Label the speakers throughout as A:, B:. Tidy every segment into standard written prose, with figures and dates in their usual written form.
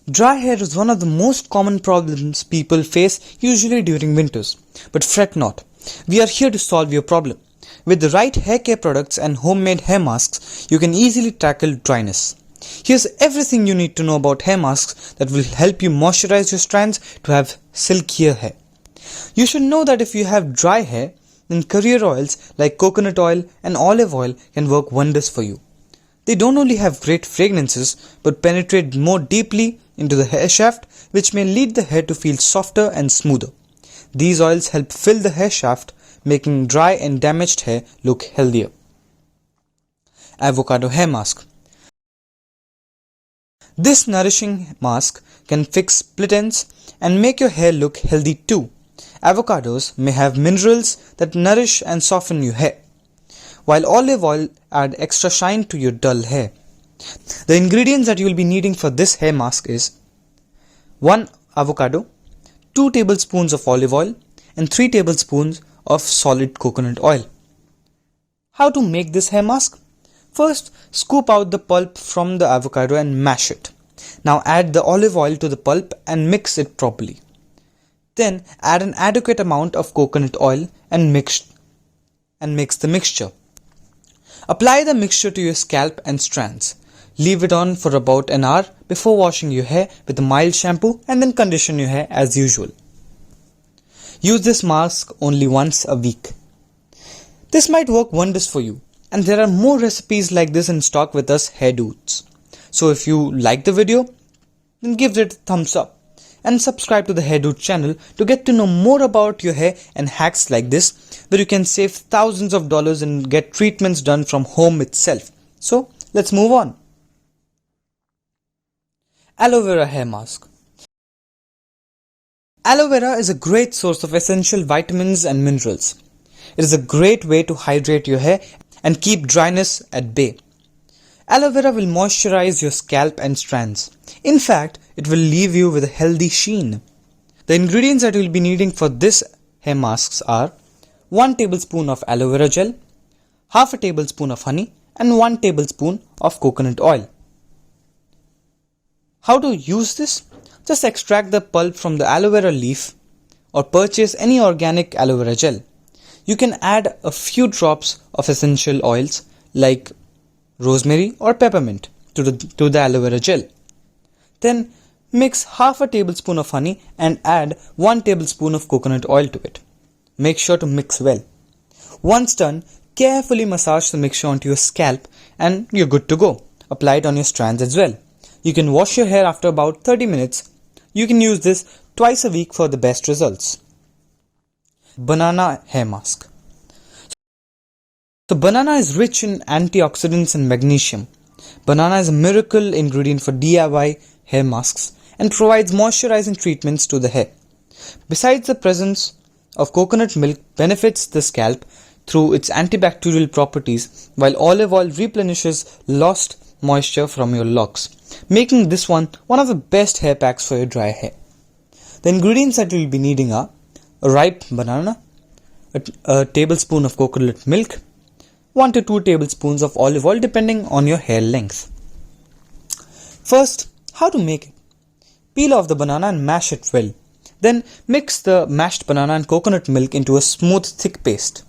A: Dry hair is one of the most common problems people face usually during winters. But fret not, we are here to solve your problem. With the right hair care products and homemade hair masks, you can easily tackle dryness. Here's everything you need to know about hair masks that will help you moisturize your strands to have silkier hair. You should know that if you have dry hair, then career oils like coconut oil and olive oil can work wonders for you. They don't only have great fragrances but penetrate more deeply into the hair shaft, which may lead the hair to feel softer and smoother. These oils help fill the hair shaft, making dry and damaged hair look healthier. Avocado hair mask. This nourishing mask can fix split ends and make your hair look healthy too. Avocados may have minerals that nourish and soften your hair, while olive oil adds extra shine to your dull hair. The ingredients that you will be needing for this hair mask is 1 avocado, 2 tablespoons of olive oil and 3 tablespoons of solid coconut oil. How to make this hair mask? First, scoop out the pulp from the avocado and mash it. Now add the olive oil to the pulp and mix it properly. Then add an adequate amount of coconut oil and mix the mixture. Apply the mixture to your scalp and strands. Leave it on for about an hour before washing your hair with a mild shampoo and then condition your hair as usual. Use this mask only once a week. This might work wonders for you, and there are more recipes like this in stock with us Hair.Dudes. So if you like the video, then give it a thumbs up and subscribe to the Hair.Dudes channel to get to know more about your hair and hacks like this, where you can save thousands of dollars and get treatments done from home itself. So let's move on. Aloe-Vera hair mask. Aloe vera is a great source of essential vitamins and minerals. It is a great way to hydrate your hair and keep dryness at bay. Aloe vera will moisturize your scalp and strands. In fact, it will leave you with a healthy sheen. The ingredients that you will be needing for this hair masks are 1 tablespoon of aloe vera gel, half a tablespoon of honey and 1 tablespoon of coconut oil. How to use this? Just extract the pulp from the aloe vera leaf or purchase any organic aloe vera gel. You can add a few drops of essential oils like rosemary or peppermint to the aloe vera gel. Then mix half a tablespoon of honey and add 1 tablespoon of coconut oil to it. Make sure to mix well. Once done, carefully massage the mixture onto your scalp and you're good to go. Apply it on your strands as well. You can wash your hair after about 30 minutes. You can use this twice a week for the best results. Banana hair mask. So banana is rich in antioxidants and magnesium. Banana is a miracle ingredient for DIY hair masks and provides moisturizing treatments to the hair. Besides, the presence of coconut milk benefits the scalp through its antibacterial properties, while olive oil replenishes lost moisture from your locks, making this one of the best hair packs for your dry hair. The ingredients that you will be needing are a ripe banana, a tablespoon of coconut milk, 1 to 2 tablespoons of olive oil depending on your hair length. First, how to make it? Peel off the banana and mash it well. Then mix the mashed banana and coconut milk into a smooth thick paste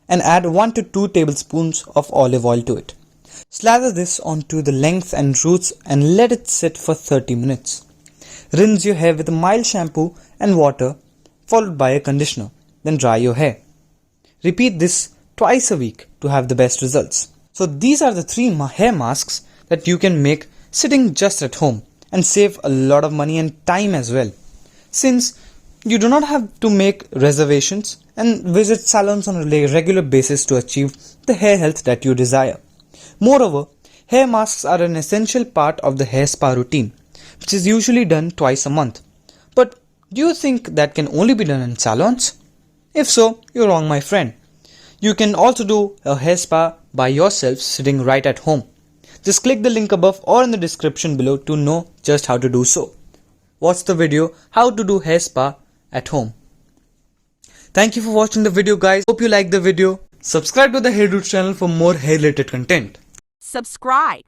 A: and add 1 to 2 tablespoons of olive oil to it. Slather this onto the length and roots and let it sit for 30 minutes. Rinse your hair with a mild shampoo and water followed by a conditioner. Then dry your hair. Repeat this twice a week to have the best results. So these are the 3 hair masks that you can make sitting just at home and save a lot of money and time as well, since you do not have to make reservations and visit salons on a regular basis to achieve the hair health that you desire. Moreover, hair masks are an essential part of the hair spa routine, which is usually done twice a month. But do you think that can only be done in salons? If so, you're wrong, my friend. You can also do a hair spa by yourself sitting right at home. Just click the link above or in the description below to know just how to do so. Watch the video how to do hair spa at home. Thank you for watching the video, guys. Hope you liked the video. Subscribe to the Hair.Dudes channel for more hair related content.
B: Subscribe.